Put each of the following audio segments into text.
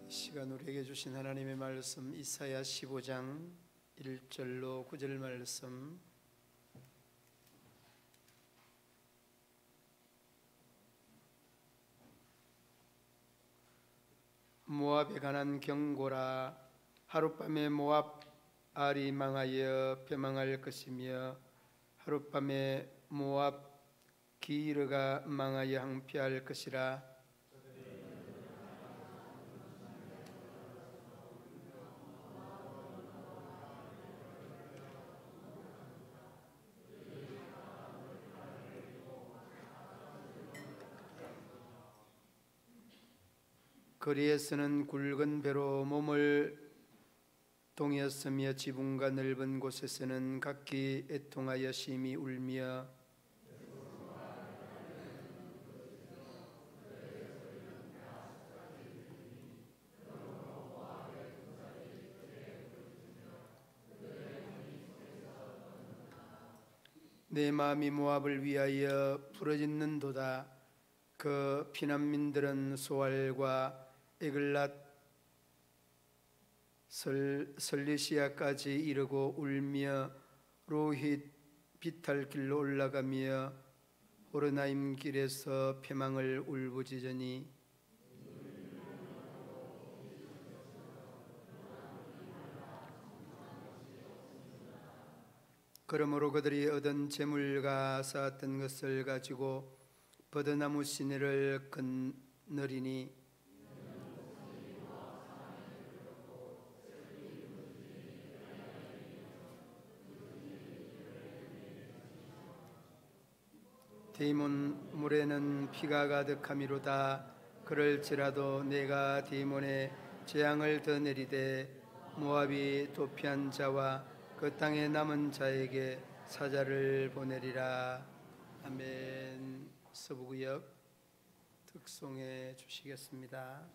이 시간 우리에게 주신 하나님의 말씀 이사야 15장 1절로 9절 말씀. 모압에 관한 경고라. 하룻밤에 모압 알이 망하여 폐망할 것이며 하룻밤에 모압 기르가 망하여 항폐할 것이라. 거리에서는 굵은 배로 몸을 동였으며 지붕과 넓은 곳에서는 각기 애통하여 심히 울며 내 마음이 모압을 위하여 부르짖는도다. 그 피난민들은 소알과 에글랏 설리시아까지 이르고 울며 로힛 비탈 길로 올라가며 호르나임 길에서 패망을 울부짖으니 그러므로 그들이 얻은 재물과 쌓았던 것을 가지고 버드나무 시내를 건너리니 디몬 물에는 피가 가득함이로다. 그럴지라도 내가 디몬의 재앙을 더 내리되 모압이 도피한 자와 그 땅에 남은 자에게 사자를 보내리라. 아멘. 서부구역 특송해 주시겠습니다.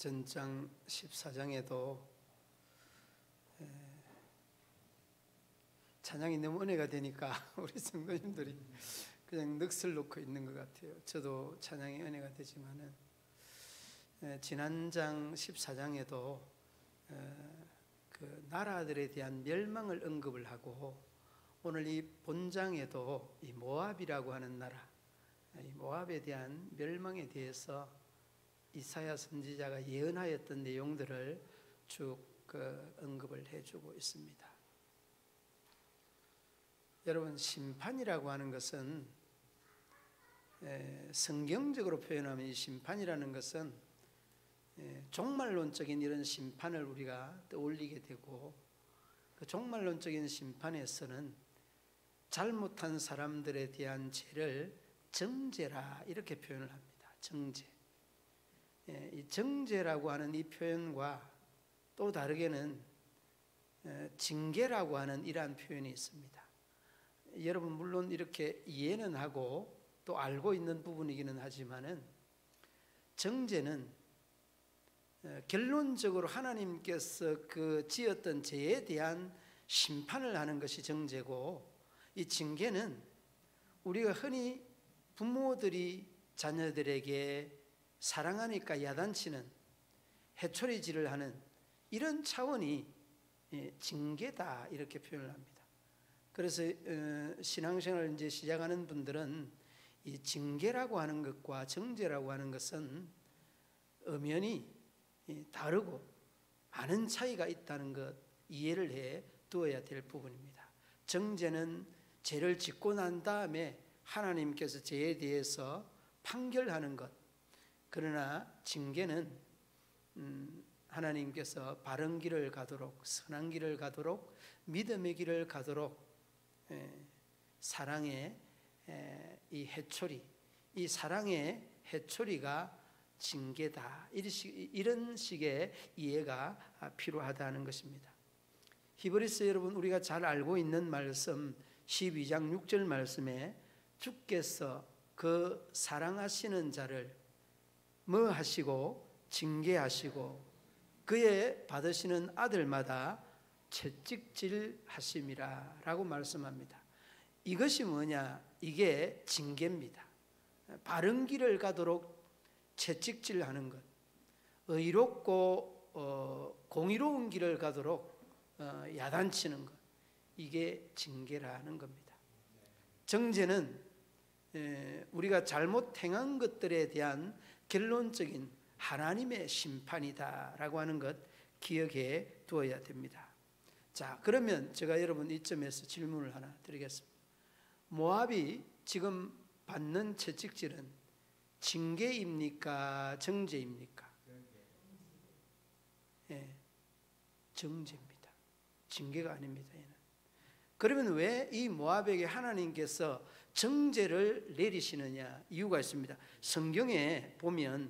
전장 14장에도 찬양이 너무 은혜가 되니까 우리 성도님들이 그냥 넋을 놓고 있는 것 같아요. 저도 찬양이 은혜가 되지만은 지난 장 14장에도 그 나라들에 대한 멸망을 언급을 하고, 오늘 이 본장에도 이 모압이라고 하는 나라, 이 모압에 대한 멸망에 대해서 이사야 선지자가 예언하였던 내용들을 쭉 언급을 해주고 있습니다. 여러분, 심판이라고 하는 것은 성경적으로 표현하면 이 심판이라는 것은 종말론적인 이런 심판을 우리가 떠올리게 되고, 그 종말론적인 심판에서는 잘못한 사람들에 대한 죄를 정죄라 이렇게 표현을 합니다. 정죄. 이 정죄라고 하는 이 표현과 또 다르게는 징계라고 하는 이러한 표현이 있습니다. 여러분, 물론 이렇게 이해는 하고 또 알고 있는 부분이기는 하지만은, 정죄는 결론적으로 하나님께서 그 지었던 죄에 대한 심판을 하는 것이 정죄고, 이 징계는 우리가 흔히 부모들이 자녀들에게 사랑하니까 야단치는, 해초리질을 하는 이런 차원이 징계다 이렇게 표현을 합니다. 그래서 신앙생활을 이제 시작하는 분들은 이 징계라고 하는 것과 정죄라고 하는 것은 엄연히 다르고 많은 차이가 있다는 것 이해를 해 두어야 될 부분입니다. 정죄는 죄를 짓고 난 다음에 하나님께서 죄에 대해서 판결하는 것, 그러나 징계는 하나님께서 바른 길을 가도록, 선한 길을 가도록, 믿음의 길을 가도록 사랑의 이 해초리, 이 사랑의 해초리가 징계다, 이런 식의 이해가 필요하다는 것입니다. 히브리서 여러분, 우리가 잘 알고 있는 말씀 12장 6절 말씀에 주께서 그 사랑하시는 자를 뭐 하시고 징계하시고 그의 받으시는 아들마다 채찍질 하심이라 라고 말씀합니다. 이것이 뭐냐? 이게 징계입니다. 바른 길을 가도록 채찍질 하는 것, 의롭고 공의로운 길을 가도록 야단치는 것, 이게 징계라는 겁니다. 정죄는 우리가 잘못 행한 것들에 대한 결론적인 하나님의 심판이다라고 하는 것 기억해 두어야 됩니다. 자, 그러면 제가 여러분 이점에서 질문을 하나 드리겠습니다. 모압이 지금 받는 채찍질은 징계입니까? 정죄입니까? 정죄입니다. 징계가 아닙니다. 얘는. 그러면 왜 이 모압에게 하나님께서 정죄를 내리시느냐? 이유가 있습니다. 성경에 보면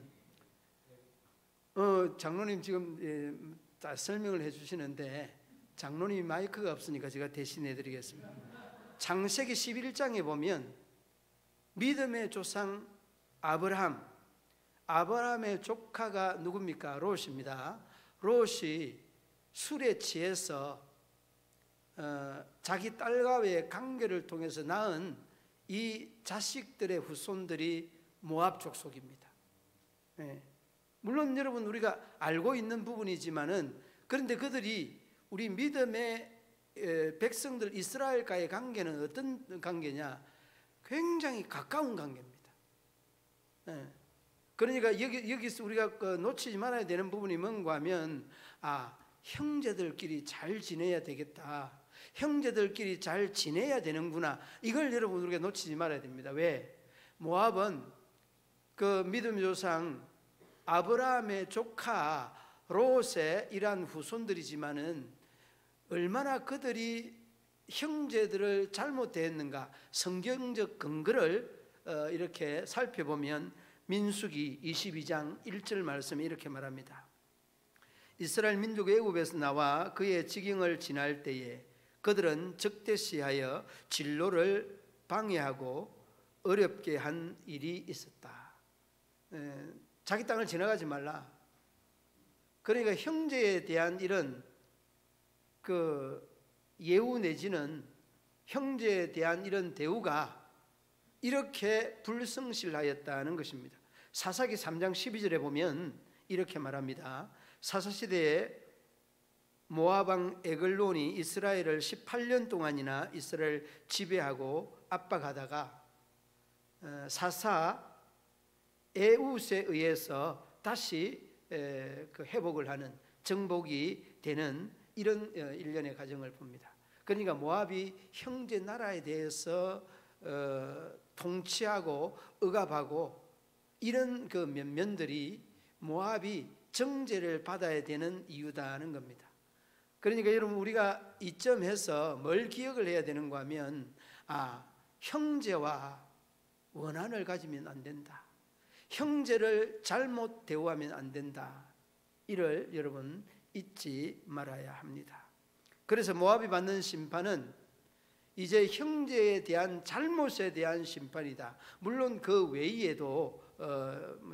장로님 지금 다 설명을 해주시는데, 장로님이 마이크가 없으니까 제가 대신해 드리겠습니다. 창세기 11장에 보면 믿음의 조상 아브라함의 조카가 누굽니까? 롯입니다. 롯이 술에 취해서 자기 딸과의 관계를 통해서 낳은 이 자식들의 후손들이 모압 족속입니다. 물론 여러분, 우리가 알고 있는 부분이지만은, 그런데 그들이 우리 믿음의 백성들 이스라엘과의 관계는 어떤 관계냐? 굉장히 가까운 관계입니다. 그러니까 여기서 우리가 놓치지 말아야 되는 부분이 뭔가 하면, 형제들끼리 잘 지내야 되겠다, 형제들끼리 잘 지내야 되는구나, 이걸 여러분 우리가 놓치지 말아야 됩니다. 왜? 모압은 그 믿음의 조상 아브라함의 조카 롯의 이러한 후손들이지만은, 얼마나 그들이 형제들을 잘못 대했는가, 성경적 근거를 이렇게 살펴보면 민수기 22장 1절 말씀에 이렇게 말합니다. 이스라엘 민족이 애굽에서 나와 그의 지경을 지날 때에 그들은 적대시하여 진로를 방해하고 어렵게 한 일이 있었다. 자기 땅을 지나가지 말라, 그러니까 형제에 대한 이런 그 예우 내지는 형제에 대한 이런 대우가 이렇게 불성실하였다는 것입니다. 사사기 3장 12절에 보면 이렇게 말합니다. 사사시대에 모압 왕 에글론이 이스라엘을 18년 동안이나 이스라엘 지배하고 압박하다가 사사 에웃에 의해서 다시 그 회복을 하는 정복이 되는 이런 일련의 과정을 봅니다. 그러니까 모압이 형제 나라에 대해서 통치하고 억압하고 이런 그 면들이 모압이 정죄를 받아야 되는 이유다는 겁니다. 그러니까 여러분, 우리가 이점에서 뭘 기억을 해야 되는가 하면, 형제와 원한을 가지면 안 된다, 형제를 잘못 대우하면 안 된다, 이를 여러분 잊지 말아야 합니다. 그래서 모압이 받는 심판은 이제 형제에 대한 잘못에 대한 심판이다. 물론 그 외에도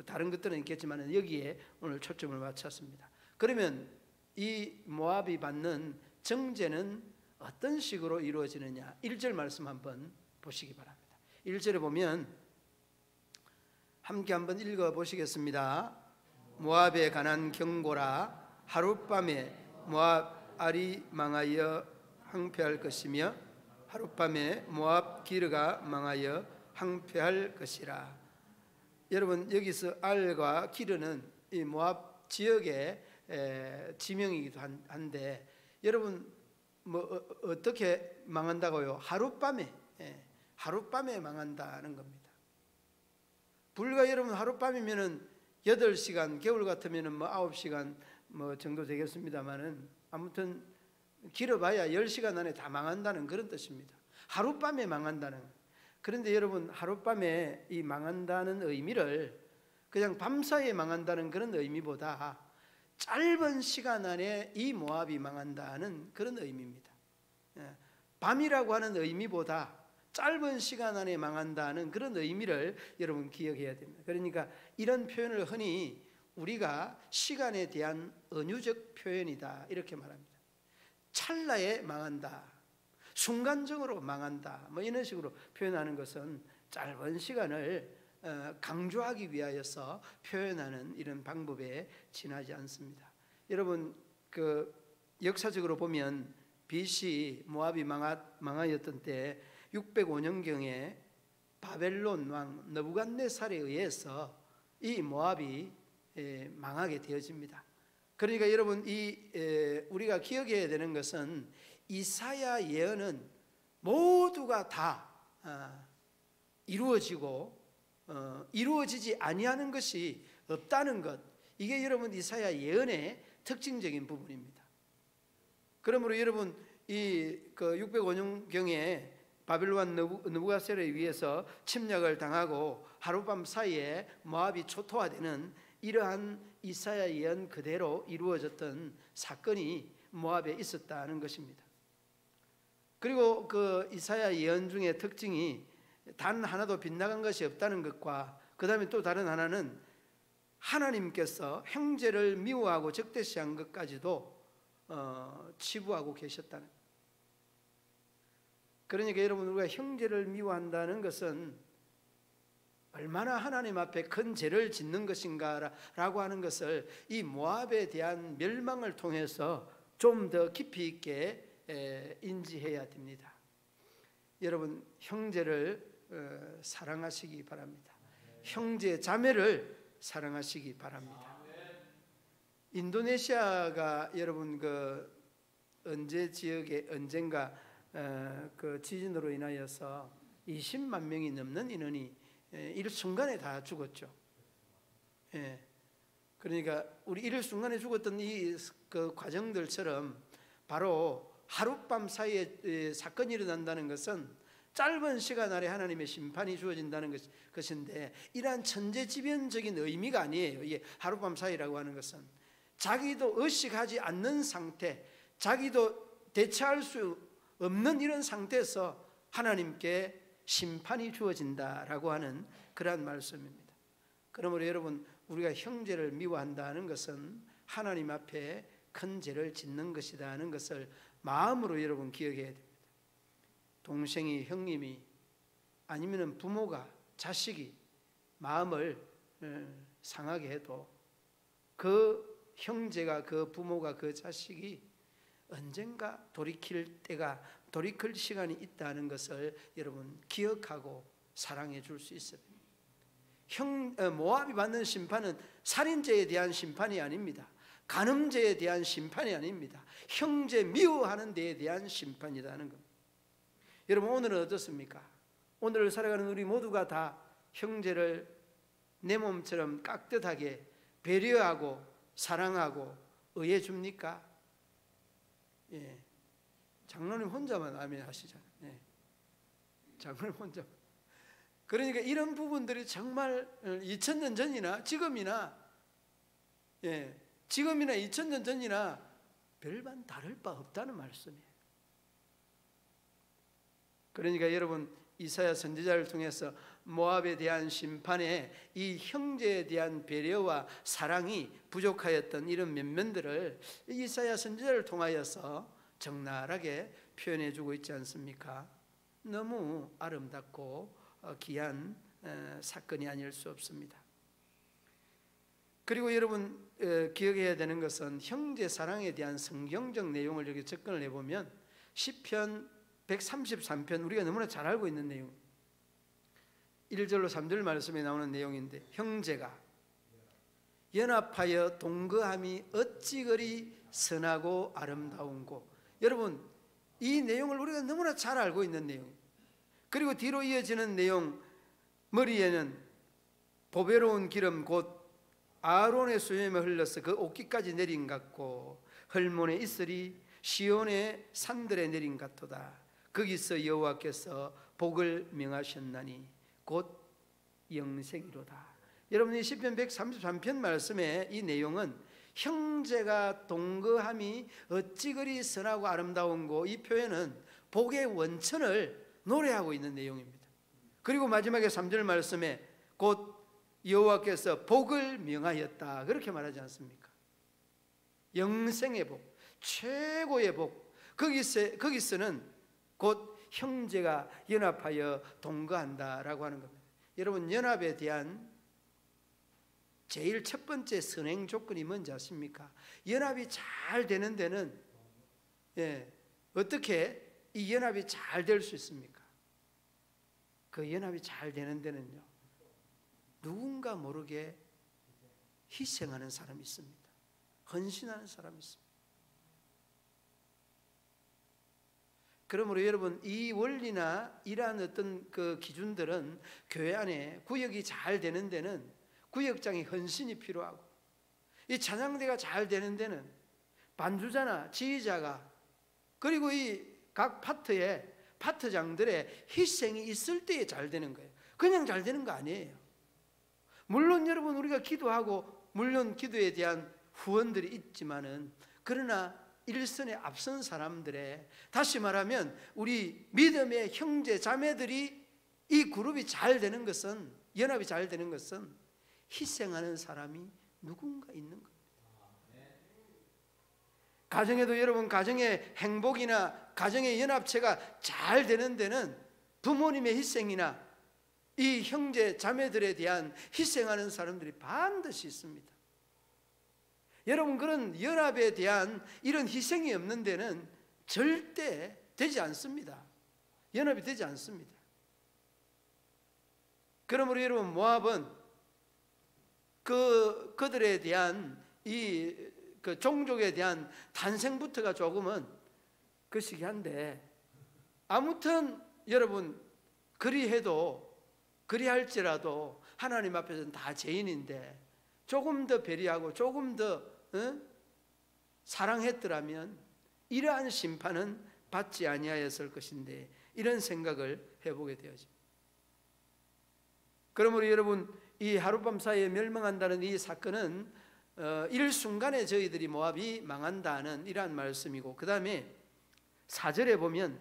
다른 것들은 있겠지만 여기에 오늘 초점을 맞췄습니다. 그러면 이 모압이 받는 정죄는 어떤 식으로 이루어지느냐, 1절 말씀 한번 보시기 바랍니다. 1절에 보면 함께 한번 읽어보시겠습니다. 모압에 관한 경고라. 하룻밤에 모압 알이 망하여 황폐할 것이며 하룻밤에 모압 기르가 망하여 황폐할 것이라. 여러분, 여기서 알과 기르는 이 모압 지역의 지명이기도 한데, 여러분 뭐 어떻게 망한다고요? 하룻밤에 망한다는 겁니다. 불과 여러분 하룻밤이면은 8시간, 겨울 같으면은 뭐 9시간 뭐 정도 되겠습니다만은, 아무튼 길어봐야 10시간 안에 다 망한다는 그런 뜻입니다. 하룻밤에 망한다는. 그런데 여러분, 하룻밤에 이 망한다는 의미를 그냥 밤사이에 망한다는 그런 의미보다 짧은 시간 안에 이 모압이 망한다는 그런 의미입니다. 밤이라고 하는 의미보다 짧은 시간 안에 망한다는 그런 의미를 여러분 기억해야 됩니다. 그러니까 이런 표현을 흔히 우리가 시간에 대한 은유적 표현이다 이렇게 말합니다. 찰나에 망한다, 순간적으로 망한다, 뭐 이런 식으로 표현하는 것은 짧은 시간을 강조하기 위하여서 표현하는 이런 방법에 지나지 않습니다. 여러분, 그 역사적으로 보면 BC 모압이 망하였던 때 605년경에 바벨론 왕 느부갓네살에 의해서 이 모압이 망하게 되어집니다. 그러니까 여러분, 우리가 기억해야 되는 것은 이사야 예언은 모두가 다 이루어지고 이루어지지 아니하는 것이 없다는 것, 이게 여러분 이사야 예언의 특징적인 부분입니다. 그러므로 여러분, 그 605년경에 바벨론 느부갓네살에 의해서 침략을 당하고 하룻밤 사이에 모압이 초토화되는 이러한 이사야 예언 그대로 이루어졌던 사건이 모압에 있었다는 것입니다. 그리고 그 이사야 예언 중에 특징이 단 하나도 빗나간 것이 없다는 것과, 그 다음에 또 다른 하나는 하나님께서 형제를 미워하고 적대시한 것까지도 치부하고 계셨다는. 그러니까 여러분, 우리가 형제를 미워한다는 것은 얼마나 하나님 앞에 큰 죄를 짓는 것인가라고 하는 것을 이 모압에 대한 멸망을 통해서 좀 더 깊이 있게 인지해야 됩니다. 여러분, 형제를 사랑하시기 바랍니다. 형제 자매를 사랑하시기 바랍니다. 인도네시아가 여러분 그 언젠가 그 지진으로 인하여서 20만 명이 넘는 인원이 일순간에 다 죽었죠. 그러니까 우리 일순간에 죽었던 그 과정들처럼 바로 하룻밤 사이에 사건이 일어난다는 것은 짧은 시간 안에 하나님의 심판이 주어진다는 것인데, 이러한 천재지변적인 의미가 아니에요. 이게 하룻밤 사이라고 하는 것은 자기도 의식하지 않는 상태, 자기도 대처할 수 없는 이런 상태에서 하나님께 심판이 주어진다라고 하는 그러한 말씀입니다. 그러므로 여러분, 우리가 형제를 미워한다는 것은 하나님 앞에 큰 죄를 짓는 것이다 하는 것을 마음으로 여러분 기억해야 됩니다. 동생이, 형님이, 아니면 부모가, 자식이 마음을 상하게 해도 그 형제가, 그 부모가, 그 자식이 언젠가 돌이킬 시간이 있다는 것을 여러분 기억하고 사랑해 줄 수 있어요. 모압이 받는 심판은 살인죄에 대한 심판이 아닙니다. 간음죄에 대한 심판이 아닙니다. 형제 미워하는 데에 대한 심판이라는 겁니다. 여러분, 오늘은 어떻습니까? 오늘 살아가는 우리 모두가 다 형제를 내 몸처럼 깍듯하게 배려하고 사랑하고 의해 줍니까? 예. 장로님 혼자만 아멘 하시잖아요. 예. 장로님 혼자. 그러니까 이런 부분들이 정말 2000년 전이나 지금이나 2000년 전이나 별반 다를 바 없다는 말씀이에요. 그러니까 여러분, 이사야 선지자를 통해서 모압에 대한 심판에 이 형제에 대한 배려와 사랑이 부족하였던 이런 면면들을 이사야 선지자를 통하여서 적나라하게 표현해 주고 있지 않습니까? 너무 아름답고 귀한 사건이 아닐 수 없습니다. 그리고 여러분 기억해야 되는 것은 형제 사랑에 대한 성경적 내용을 여기 접근을 해보면 시편 133편, 우리가 너무나 잘 알고 있는 내용, 1절로 3절 말씀에 나오는 내용인데, 형제가 연합하여 동거함이 어찌 그리 선하고 아름다운고. 여러분, 이 내용을 우리가 너무나 잘 알고 있는 내용입니다. 그리고 뒤로 이어지는 내용, 머리에는 보배로운 기름 곧 아론의 수염에 흘러서 그 옷깃까지 내린 같고 헐몬에 있으리 시온의 산들에 내린 같도다. 거기서 여호와께서 복을 명하셨나니 곧 영생이로다. 여러분, 이 시편 133편 말씀의 이 내용은 형제가 동거함이 어찌 그리 선하고 아름다운고, 이 표현은 복의 원천을 노래하고 있는 내용입니다. 그리고 마지막에 3절 말씀에 곧 여호와께서 복을 명하였다, 그렇게 말하지 않습니까? 영생의 복, 최고의 복, 거기서는 곧 형제가 연합하여 동거한다라고 하는 겁니다. 여러분, 연합에 대한 제일 첫 번째 선행 조건이 뭔지 아십니까? 연합이 잘 되는 데는 어떻게 이 연합이 잘 될 수 있습니까? 그 연합이 잘 되는 데는요, 누군가 모르게 희생하는 사람이 있습니다. 헌신하는 사람이 있습니다. 그러므로 여러분, 이 원리나 이러한 어떤 그 기준들은 교회 안에 구역이 잘 되는 데는 구역장의 헌신이 필요하고, 이 찬양대가 잘 되는 데는 반주자나 지휘자가, 그리고 이 각 파트의 파트장들의 희생이 있을 때에 잘 되는 거예요. 그냥 잘 되는 거 아니에요. 물론 여러분, 우리가 기도하고 물론 기도에 대한 후원들이 있지만은, 그러나 일선에 앞선 사람들의, 다시 말하면 우리 믿음의 형제 자매들이 이 그룹이 잘 되는 것은, 연합이 잘 되는 것은 희생하는 사람이 누군가 있는 겁니다. 가정에도 여러분, 가정의 행복이나 가정의 연합체가 잘 되는 데는 부모님의 희생이나 이 형제 자매들에 대한 희생하는 사람들이 반드시 있습니다. 여러분, 그런 연합에 대한 이런 희생이 없는 데는 절대 되지 않습니다. 연합이 되지 않습니다. 그러므로 여러분, 모압은 그들에 대한 그 종족에 대한 탄생부터가 조금은 그 시기한데, 아무튼 여러분, 그리할지라도 하나님 앞에서는 다 죄인인데 조금 더 배려하고 조금 더 사랑했더라면 이러한 심판은 받지 아니하였을 것인데, 이런 생각을 해보게 되어집니다. 그러므로 여러분, 이 하룻밤 사이에 멸망한다는 이 사건은 일순간에 저희들이 모압이 망한다는 이러한 말씀이고, 그 다음에 4절에 보면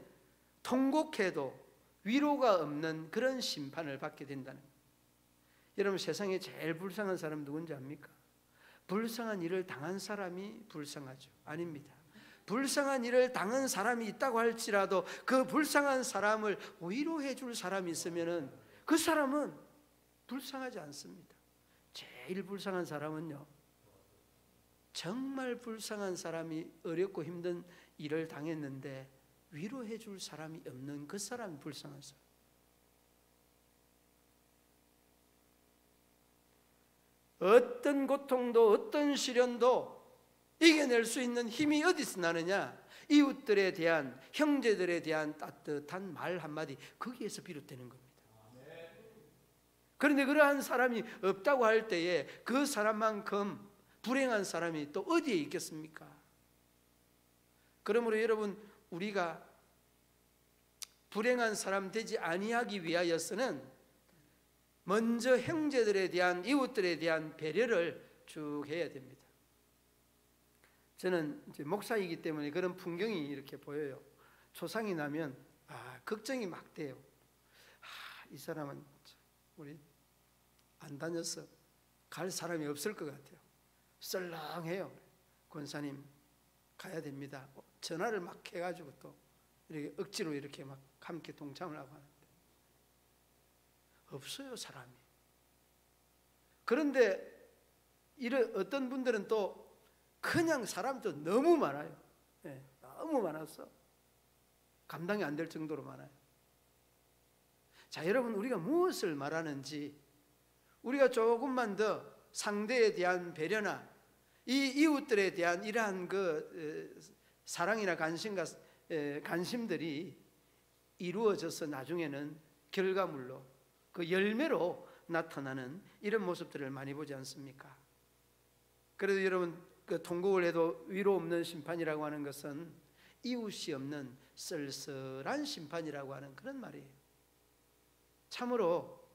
통곡해도 위로가 없는 그런 심판을 받게 된다는 거예요. 여러분, 세상에 제일 불쌍한 사람 누군지 압니까? 불쌍한 일을 당한 사람이 불쌍하죠? 아닙니다. 불쌍한 일을 당한 사람이 있다고 할지라도 그 불쌍한 사람을 위로해 줄 사람이 있으면은 그 사람은 불쌍하지 않습니다. 제일 불쌍한 사람은요, 정말 불쌍한 사람이 어렵고 힘든 일을 당했는데 위로해 줄 사람이 없는 그 사람이 불쌍한 사람. 어떤 고통도 어떤 시련도 이겨낼 수 있는 힘이 어디서 나느냐? 이웃들에 대한, 형제들에 대한 따뜻한 말 한마디, 거기에서 비롯되는 겁니다. 그런데 그러한 사람이 없다고 할 때에 그 사람만큼 불행한 사람이 또 어디에 있겠습니까? 그러므로 여러분, 우리가 불행한 사람 되지 아니하기 위하여서는 먼저 형제들에 대한, 이웃들에 대한 배려를 쭉 해야 됩니다. 저는 이제 목사이기 때문에 그런 풍경이 이렇게 보여요. 초상이 나면 걱정이 막 돼요. 이 사람은 우리 안 다녀서 갈 사람이 없을 것 같아요. 썰렁해요. 권사님 가야 됩니다. 전화를 막 해가지고 또 이렇게 억지로 이렇게 막 함께 동참을 하고 하는데 없어요, 사람이. 그런데 어떤 분들은 또 그냥 사람도 너무 많아요. 네, 너무 많아서 감당이 안 될 정도로 많아요. 자, 여러분, 우리가 무엇을 말하는지, 우리가 조금만 더 상대에 대한 배려나 이 이웃들에 대한 이러한 그 사랑이나 관심들이 이루어져서 나중에는 결과물로, 그 열매로 나타나는 이런 모습들을 많이 보지 않습니까? 그래도 여러분, 그 통곡을 해도 위로 없는 심판이라고 하는 것은 이웃이 없는 쓸쓸한 심판이라고 하는 그런 말이에요. 참으로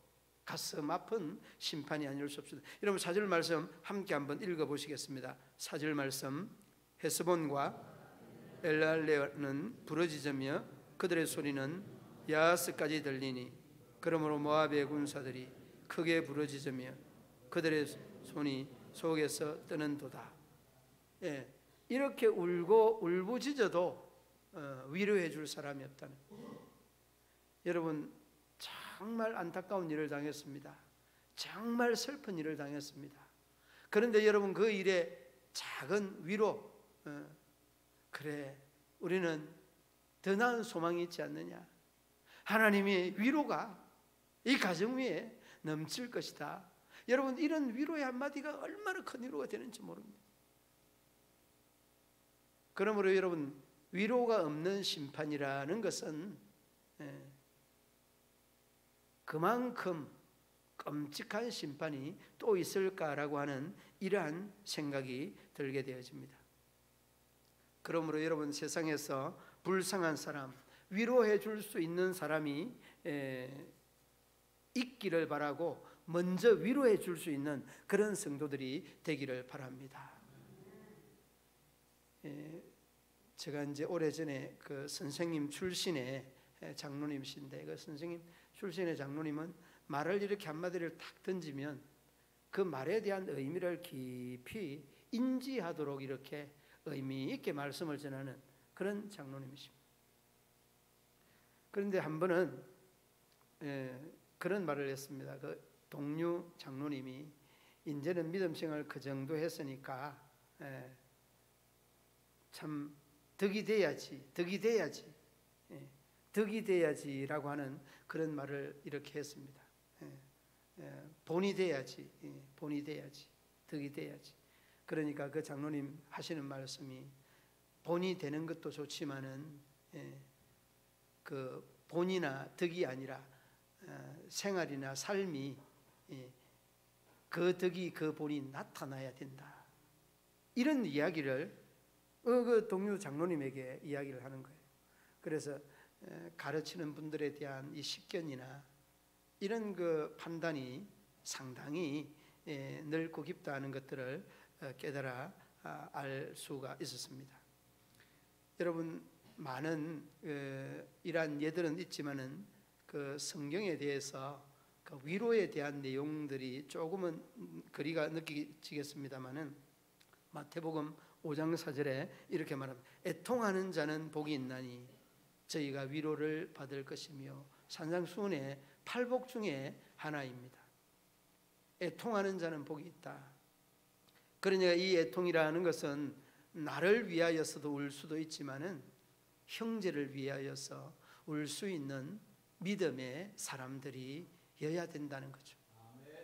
가슴 아픈 심판이 아닐 수 없습니다. 여러분, 4절 말씀 함께 한번 읽어보시겠습니다. 4절 말씀, 헤스본과 엘랄레는 부러지며 그들의 소리는 야스까지 들리니 그러므로 모압의 군사들이 크게 부러지며 그들의 손이 속에서 뜨는도다. 예, 이렇게 울고 울부짖어도 위로해 줄 사람이 없다는. 여러분, 정말 안타까운 일을 당했습니다. 정말 슬픈 일을 당했습니다. 그런데 여러분, 그 일에 작은 위로, 그래, 우리는 더 나은 소망이 있지 않느냐? 하나님의 위로가 이 가정 위에 넘칠 것이다. 여러분, 이런 위로의 한마디가 얼마나 큰 위로가 되는지 모릅니다. 그러므로 여러분, 위로가 없는 심판이라는 것은 그만큼 끔찍한 심판이 또 있을까라고 하는 이러한 생각이 들게 되어집니다. 그러므로 여러분, 세상에서 불쌍한 사람, 위로해 줄 수 있는 사람이 있기를 바라고 먼저 위로해 줄 수 있는 그런 성도들이 되기를 바랍니다. 제가 이제 오래전에 그 선생님 출신의 장로님이신데, 그 선생님 출신의 장로님은 말을 이렇게 한마디를 탁 던지면 그 말에 대한 의미를 깊이 인지하도록 이렇게 의미 있게 말씀을 전하는 그런 장로님이십니다. 그런데 한 번은 그런 말을 했습니다. 그 동료 장로님이 이제는 믿음 생활 그 정도 했으니까 참 덕이 돼야지라고 하는 그런 말을 이렇게 했습니다. 본이 돼야지, 덕이 돼야지. 그러니까 그 장로님 하시는 말씀이, 본이 되는 것도 좋지만은 그 본이나 덕이 아니라 생활이나 삶이, 그 덕이, 그 본이 나타나야 된다. 이런 이야기를 그 동료 장로님에게 이야기를 하는 거예요. 그래서 가르치는 분들에 대한 이 식견이나 이런 그 판단이 상당히 넓고 깊다 하는 것들을 깨달아 알 수가 있었습니다. 여러분, 많은 이러한 예들은 있지만은 그 성경에 대해서 그 위로에 대한 내용들이 조금은 거리가 느껴지겠습니다만은 마태복음 5장 4절에 이렇게 말합니다. 애통하는 자는 복이 있나니 저희가 위로를 받을 것이며. 산상수훈의 8복 중에 하나입니다. 애통하는 자는 복이 있다. 그러니까 이 애통이라는 것은 나를 위하여서도 울 수도 있지만은 형제를 위하여서 울 수 있는 믿음의 사람들이어야 된다는 거죠.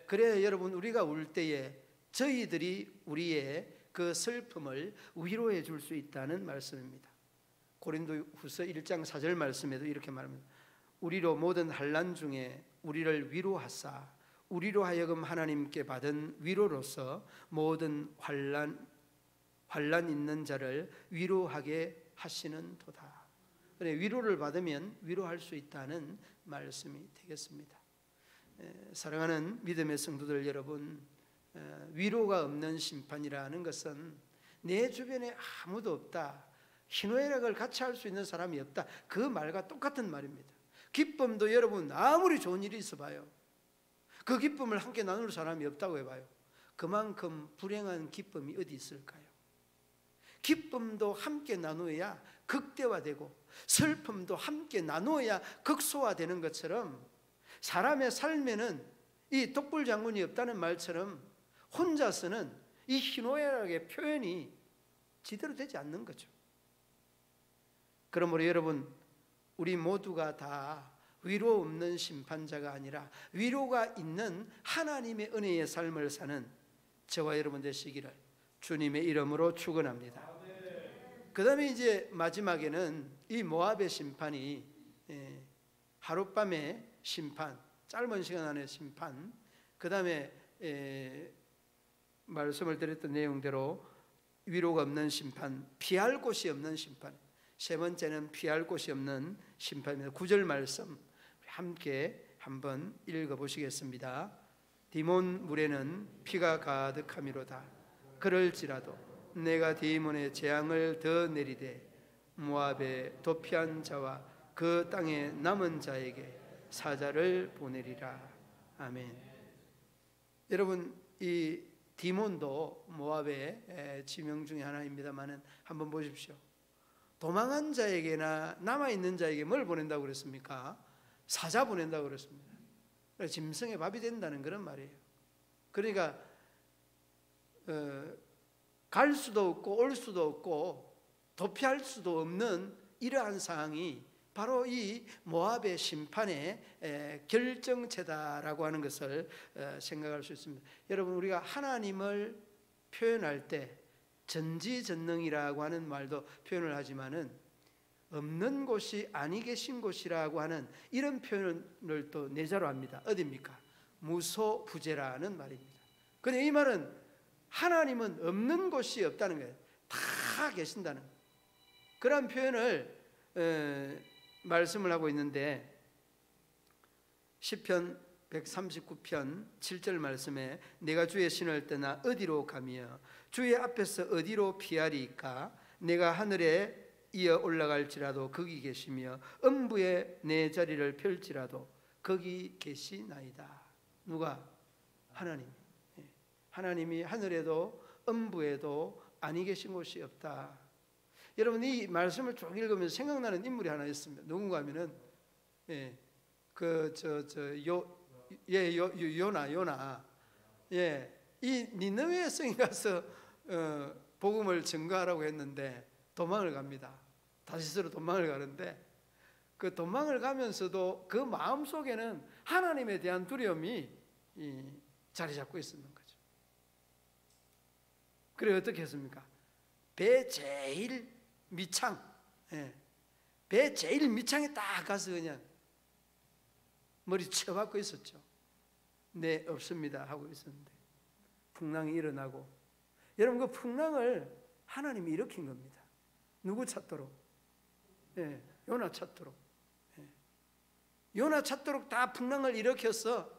그래야 여러분, 우리가 울 때에 저희들이 우리의 그 슬픔을 위로해 줄 수 있다는 말씀입니다. 고린도후서 1장 4절 말씀에도 이렇게 말합니다. 우리로 모든 환난 중에 우리를 위로하사 우리로 하여금 하나님께 받은 위로로서 모든 환난 있는 자를 위로하게 하시는 도다. 그래, 위로를 받으면 위로할 수 있다는 말씀이 되겠습니다. 사랑하는 믿음의 성도들 여러분, 위로가 없는 심판이라는 것은 내 주변에 아무도 없다, 희노애락을 같이 할 수 있는 사람이 없다, 그 말과 똑같은 말입니다. 기쁨도 여러분 아무리 좋은 일이 있어봐요, 그 기쁨을 함께 나눌 사람이 없다고 해봐요. 그만큼 불행한 기쁨이 어디 있을까요? 기쁨도 함께 나누어야 극대화되고 슬픔도 함께 나누어야 극소화되는 것처럼, 사람의 삶에는 이 독불장군이 없다는 말처럼 혼자서는 이 희노애락의 표현이 제대로 되지 않는 거죠. 그러므로 여러분, 우리 모두가 다 위로 없는 심판자가 아니라 위로가 있는 하나님의 은혜의 삶을 사는 저와 여러분 되시기를 주님의 이름으로 축원합니다. 그 다음에 이제 마지막에는 이 모압의 심판이 하룻밤의 심판, 짧은 시간 안의 심판, 그 다음에 말씀을 드렸던 내용대로 위로가 없는 심판, 피할 곳이 없는 심판, 세 번째는 피할 곳이 없는 심판입니다. 9절 말씀 함께 한번 읽어보시겠습니다. 디몬 물에는 피가 가득함이로다. 그럴지라도 내가 디몬의 재앙을 더 내리되 모압에 도피한 자와 그 땅에 남은 자에게 사자를 보내리라. 아멘. 여러분, 이 디몬도 모압의 지명 중에 하나입니다만은 한번 보십시오. 도망한 자에게나 남아있는 자에게 뭘 보낸다고 그랬습니까? 사자 보낸다고 그랬습니다. 짐승의 밥이 된다는 그런 말이에요. 그러니까 갈 수도 없고 올 수도 없고 도피할 수도 없는 이러한 상황이 바로 이 모압의 심판의 결정체다라고 하는 것을 생각할 수 있습니다. 여러분, 우리가 하나님을 표현할 때 전지전능이라고 하는 말도 표현을 하지만은 없는 곳이 아니 계신 곳이라고 하는 이런 표현을 또 내자로 합니다. 어디입니까? 무소부재라는 말입니다. 근데 이 말은 하나님은 없는 곳이 없다는 거예요. 다 계신다는 거예요. 그런 표현을 말씀을 하고 있는데, 시편 139편 7절 말씀에 내가 주의 신을 떠나 어디로 가며 주의 앞에서 어디로 피하리까? 내가 하늘에 이어 올라갈지라도 거기 계시며 음부에 내 자리를 펼지라도 거기 계시나이다. 누가? 하나님. 하나님이 하늘에도 음부에도 아니 계신 곳이 없다. 여러분, 이 말씀을 쭉 읽으면서 생각나는 인물이 하나 있습니다. 누군가 하면은 요나. 이 니느웨 성에 가서 복음을 증거하라고 했는데 도망을 갑니다. 다시스로 도망을 가는데, 그 도망을 가면서도 그 마음 속에는 하나님에 대한 두려움이 자리 잡고 있었는 거죠. 그래 어떻게 했습니까? 배 제일 밑창, 배 제일 밑창에 딱 가서 그냥 머리 쳐박고 있었죠. 네, 없습니다 하고 있었는데 풍랑이 일어나고, 여러분, 그 풍랑을 하나님이 일으킨 겁니다. 누구 찾도록? 요나 찾도록. 요나 찾도록 다 풍랑을 일으켜서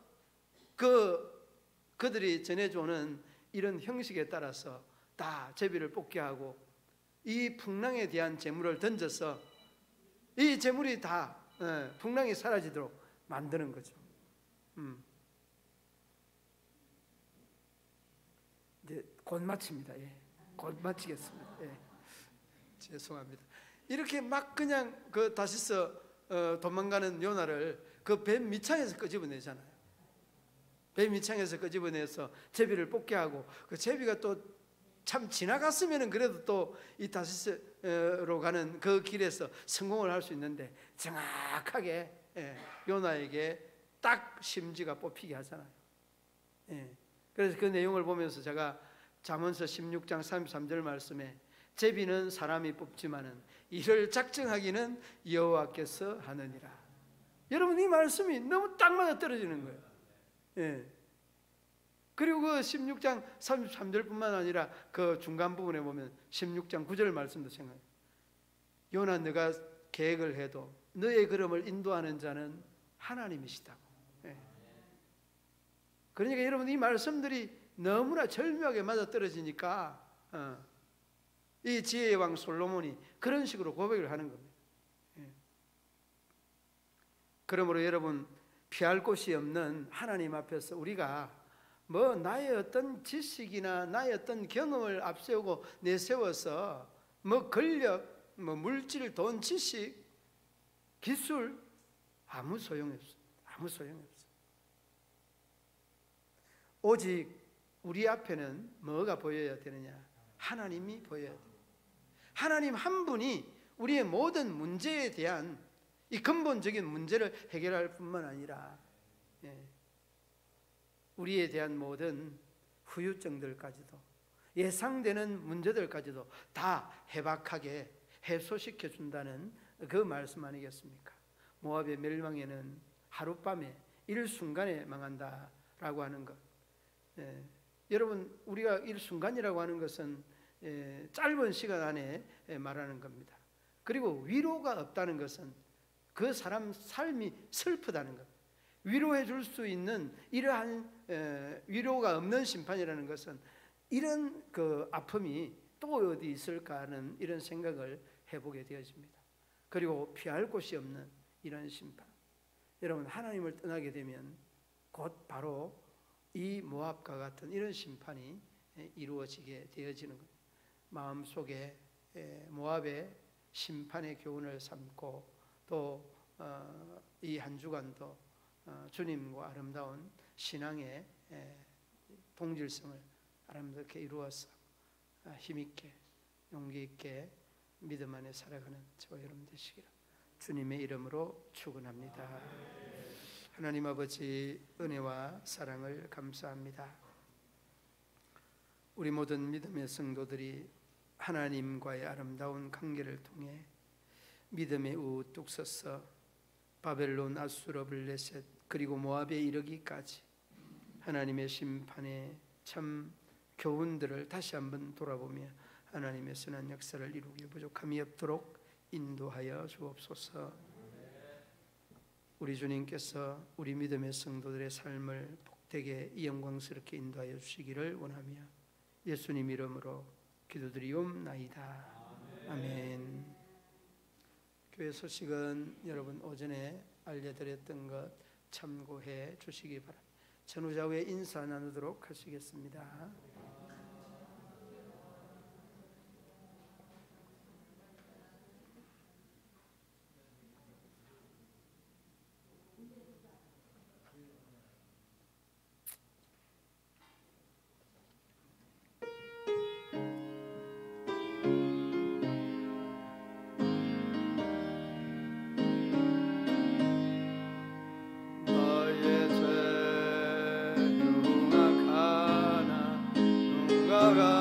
그들이 전해주는 이런 형식에 따라서 다 제비를 뽑게 하고 이 풍랑에 대한 재물을 던져서 이 재물이 다 풍랑이 사라지도록 만드는 거죠. 이제 곧 마칩니다. 곧 마치겠습니다. 예. 죄송합니다. 이렇게 막 그냥 그 다시서 도망가는 요나를 그 뱀 밑창에서 끄집어내잖아요. 뱀 밑창에서 끄집어내서 제비를 뽑게 하고, 그 제비가 또 참 지나갔으면은 그래도 또 이 다시스로 가는 그 길에서 성공을 할 수 있는데 정확하게 요나에게 딱 심지가 뽑히게 하잖아요. 그래서 그 내용을 보면서 제가 잠언서 16장 33절 말씀에 제비는 사람이 뽑지만은 이를 작정하기는 여호와께서 하느니라. 여러분, 이 말씀이 너무 딱 맞아 떨어지는 거예요. 그리고 그 16장 33절뿐만 아니라 그 중간 부분에 보면 16장 9절 말씀도 생각해요. 요나, 너가 계획을 해도 너의 걸음을 인도하는 자는 하나님이시다고. 그러니까 여러분, 이 말씀들이 너무나 절묘하게 맞아 떨어지니까 이 지혜의 왕 솔로몬이 그런 식으로 고백을 하는 겁니다. 그러므로 여러분, 피할 곳이 없는 하나님 앞에서 우리가 뭐 나의 어떤 지식이나 나의 어떤 경험을 앞세우고 내세워서 뭐 권력, 뭐 물질, 돈, 지식, 기술 아무 소용이 없어요. 아무 소용이 없어요. 오직 우리 앞에는 뭐가 보여야 되느냐? 하나님이 보여야 돼요. 하나님 한 분이 우리의 모든 문제에 대한 이 근본적인 문제를 해결할 뿐만 아니라 우리에 대한 모든 후유증들까지도, 예상되는 문제들까지도 다 해박하게 해소시켜 준다는 그 말씀 아니겠습니까? 모압의 멸망에는 하룻밤에 일순간에 망한다라고 하는 것. 여러분, 우리가 일순간이라고 하는 것은 짧은 시간 안에 말하는 겁니다. 그리고 위로가 없다는 것은 그 사람 삶이 슬프다는 것. 위로해 줄 수 있는 이러한 위로가 없는 심판이라는 것은 이런 그 아픔이 또 어디 있을까 하는 이런 생각을 해보게 되어집니다. 그리고 피할 곳이 없는 이런 심판. 여러분, 하나님을 떠나게 되면 곧 바로 이 모압과 같은 이런 심판이 이루어지게 되어지는 겁니다. 마음속에 모압의 심판의 교훈을 삼고 또 이 한 주간도 주님과 아름다운 신앙의 동질성을 아름답게 이루어서 힘있게 용기 있게 믿음 안에 살아가는 저와 여러분 되시기를 주님의 이름으로 축원합니다. 하나님 아버지, 은혜와 사랑을 감사합니다. 우리 모든 믿음의 성도들이 하나님과의 아름다운 관계를 통해 믿음에 우뚝 서서 바벨론, 아수르, 블레셋 그리고 모압에 이르기까지 하나님의 심판의 참 교훈들을 다시 한번 돌아보며 하나님의 선한 역사를 이루기에 부족함이 없도록 인도하여 주옵소서. 우리 주님께서 우리 믿음의 성도들의 삶을 복되게 영광스럽게 인도하여 주시기를 원하며 예수님 이름으로 기도드리옵나이다. 아멘. 교회 소식은 여러분 오전에 알려드렸던 것 참고해 주시기 바랍니다. 전후좌 후에 인사 나누도록 하시겠습니다. God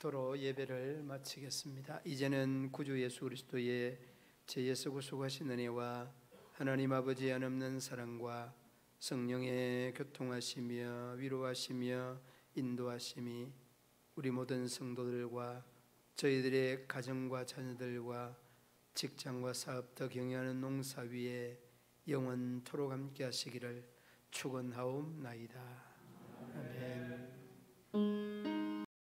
축도로 예배를 마치겠습니다. 이제는 구주 예수 그리스도의 제 예수 구속하신 은혜와 하나님 아버지의 한없는 사랑과 성령의 교통하시며 위로하시며 인도하심이 우리 모든 성도들과 저희들의 가정과 자녀들과 직장과 사업도 경영하는 농사 위에 영원토록 함께 하시기를 축원하옵나이다. 아멘.